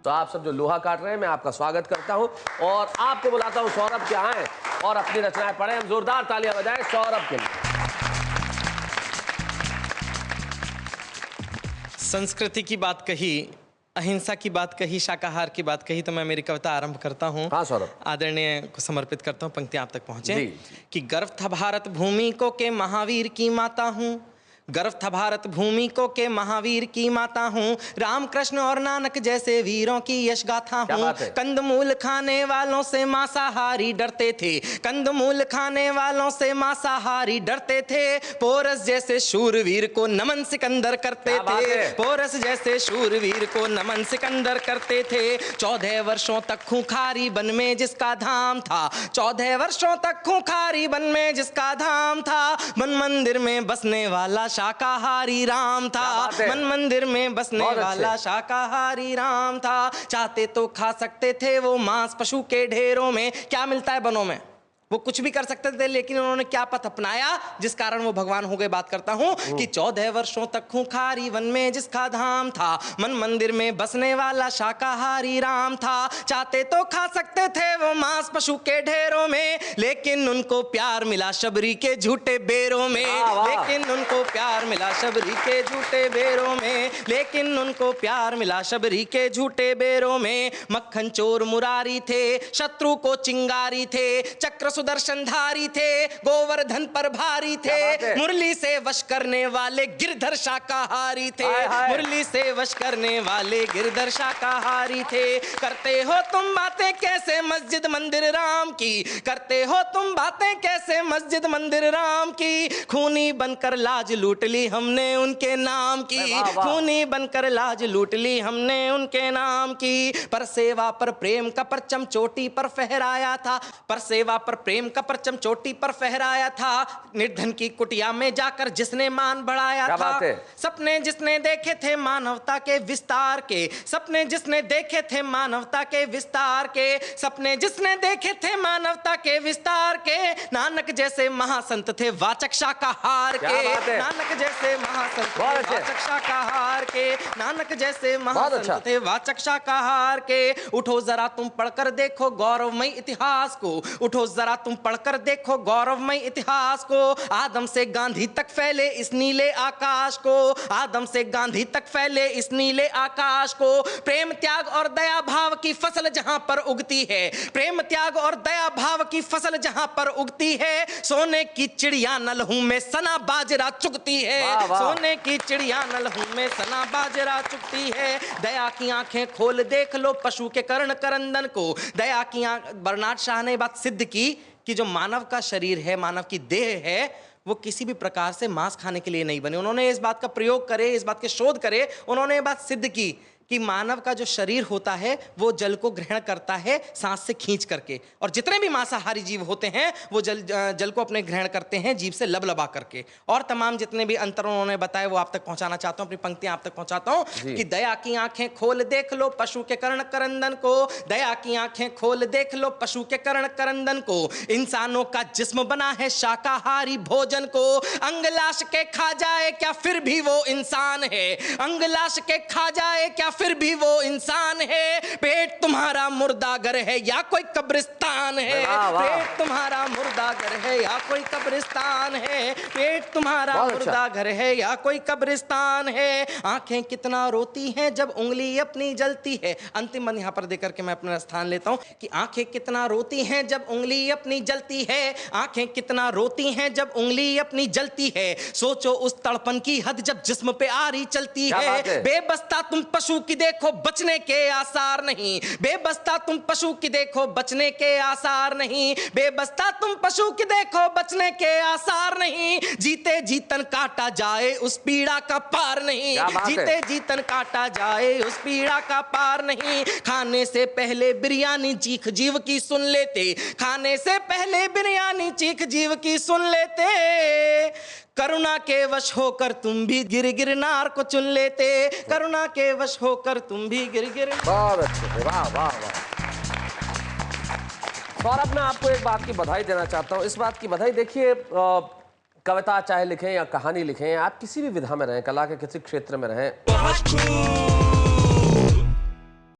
तो आप सब जो लोहा काट रहे हैं, मैं आपका स्वागत करता हूं और आपको बुलाता हूं सौरभ के आए और अपनी रचनाएं पढ़ें। हम जोरदार तालियां बजाएं सौरभ के लिए। संस्कृति की बात कही, अहिंसा की बात कही, शाकाहार की बात कही, तो मैं मेरी कविता आरंभ करता हूँ। हाँ सौरभ। आदरणीय को समर्पित करता हूँ, पंक्ति आप तक पहुँचे। जी। कि गर्व था भारत भूमि को के महावीर की माता हूँ, गर्व था भारत भूमि को के महावीर की माता हूँ, राम कृष्ण और नानक जैसे वीरों की यश गाथा हूँ। कंदमूल खाने वालों से मांसाहारी डरते थे, कंदमूल खाने वालों से मांसाहारी डरते थे, पोरस जैसे शूरवीर को नमन सिकंदर करते थे, पोरस जैसे शूरवीर को नमन सिकंदर करते थे। 14 वर्षों तक खूंखारी वन में जिसका धाम था, 14 वर्षों तक खूंखारी वन में जिसका धाम था, मन मंदिर में बसने वाला शाकाहारी राम था, मन मंदिर में बसने वाला शाकाहारी राम था। चाहते तो खा सकते थे वो मांस पशु के ढेरों में, क्या मिलता है बनों में, वो कुछ भी कर सकते थे, लेकिन उन्होंने क्या पथ अपनाया जिस कारण वो भगवान हो गए। बात करता हूं कि 14 वर्षों तक खूंखारी वन में जिसका धाम था, मन मंदिर में बसने वाला शाकाहारी राम था। चाहते तो खा सकते थे वो मांस पशु के ढेरों में, लेकिन उनको प्यार मिला शबरी के झूठे बेरों में, लेकिन उनको प्यार मिला शबरी के झूठे बेरों में, लेकिन उनको प्यार मिला शबरी के झूठे बेरों में। मक्खन चोर मुरारी थे, शत्रु को चिंगारी थे, चक्र सुदर्शनधारी थे, गोवर्धन पर भारी थे, मुरली से वश करने वाले गिरधर शाकाहारी थे, मुरली से वश करने वाले गिरधर शाकाहारी थे। करते हो तुम बातें कैसे मस्जिद मंदिर राम की, करते हो तुम बातें कैसे मस्जिद मंदिर राम की, खूनी बनकर लाज लूट ली हमने उनके नाम की, खूनी बनकर लाज लूट ली हमने उनके नाम की। पर सेवा पर प्रेम का परचम चोटी पर फहराया था, पर सेवा पर प्रेम का परचम चोटी पर फहराया था, निर्धन की कुटिया में जाकर जिसने मान बढ़ाया था। सपने जिसने देखे थे मानवता के विस्तार के, सपने जिसने देखे थे मानवता के विस्तार के, सपने जिसने देखे थे मानवता के विस्तार के, नानक जैसे महासंत थे वाचक शाकाहार के, नानक जैसे महासंत थे वाचक शाकाहार के, नानक जैसे महासंत थे वाचक शाकाहार के। उठो जरा तुम पढ़कर देखो गौरवमय इतिहास को, उठो जरा तुम पढ़कर देखो गौरवमय इतिहास को, आदम से गांधी तक फैले इस नीले आकाश को, आदम से गांधी तक फैले इस नीले आकाश को। प्रेम त्याग और दया भाव की फसल जहां पर उगती है, प्रेम त्याग और दया भाव की फसल जहां पर उगती है, सोने की चिड़िया न लहू में सना बाजरा चुगती है, सोने की चिड़िया न लहू में सना बाजरा चुगती है। दया की आंखें खोल देख लो पशु के कर्ण करंदन को, दया की बर्नाड शाह ने बात सिद्ध की कि जो मानव का शरीर है, मानव की देह है, वो किसी भी प्रकार से मांस खाने के लिए नहीं बने। उन्होंने इस बात का प्रयोग करे, इस बात के शोध करे, उन्होंने ये बात सिद्ध की कि मानव का जो शरीर होता है वो जल को ग्रहण करता है सांस से खींच करके, और जितने भी मांसाहारी जीव होते हैं वो जल को अपने ग्रहण करते हैं जीभ से लबलबा करके। और तमाम जितने भी अंतर उन्होंने बताए वो आप तक पहुंचाना चाहता हूं, अपनी पंक्तियां आप तक पहुंचाता हूं कि दया की आंखें खोल देख लो पशु के कर्ण करंदन को, दया की आंखें खोल देख लो पशु के कर्ण करंदन को, इंसानों का जिस्म बना है शाकाहारी भोजन को, अंगलाश के खा जाए क्या फिर भी वो इंसान है, अंगलाश के खा जाए क्या फिर भी वो इंसान है। पेट तुम्हारा मुर्दागर है या कोई कब्रिस्तान है, पेट तुम्हारा मुर्दागर है या कोई कब्रिस्तान है, पेट तुम्हारा मुर्दागर है या कोई कब्रिस्तान है। आंखें कितना रोती हैं जब उंगली अपनी जलती है, अंतिम मन यहां पर देकर के मैं अपना स्थान लेता हूं कि आंखें कितना रोती हैं जब उंगली अपनी जलती है, आंखें कितना रोती हैं जब उंगली अपनी जलती है। सोचो उस तड़पन की हद जब जिस्म पे आरी चलती है। बेबस्ता तुम पशु की देखो बचने के आसार नहीं, बेबस्ता तुम पशु की देखो बचने के आसार नहीं, बेबस्ता तुम पशु की देखो बचने के आसार नहीं। जीते जीतन काटा जाए उस पीड़ा का पार नहीं, जीते जीतन काटा जाए उस पीड़ा का पार नहीं। खाने से पहले बिरयानी चीख जीव की सुन लेते, खाने से पहले बिरयानी चीख जीव की सुन लेते। करुणा के वश होकर तुम भी गिर गिरनार को चुन लेते, करुणा के वश होकर तुम भी गिर गिर। बहुत अच्छे, वाह वाह वाह। सौरभ, मैं आपको एक बात की बधाई देना चाहता हूँ। इस बात की बधाई, देखिए कविता चाहे लिखें या कहानी लिखें, आप किसी भी विधा में रहें, कला के किसी क्षेत्र में रहें,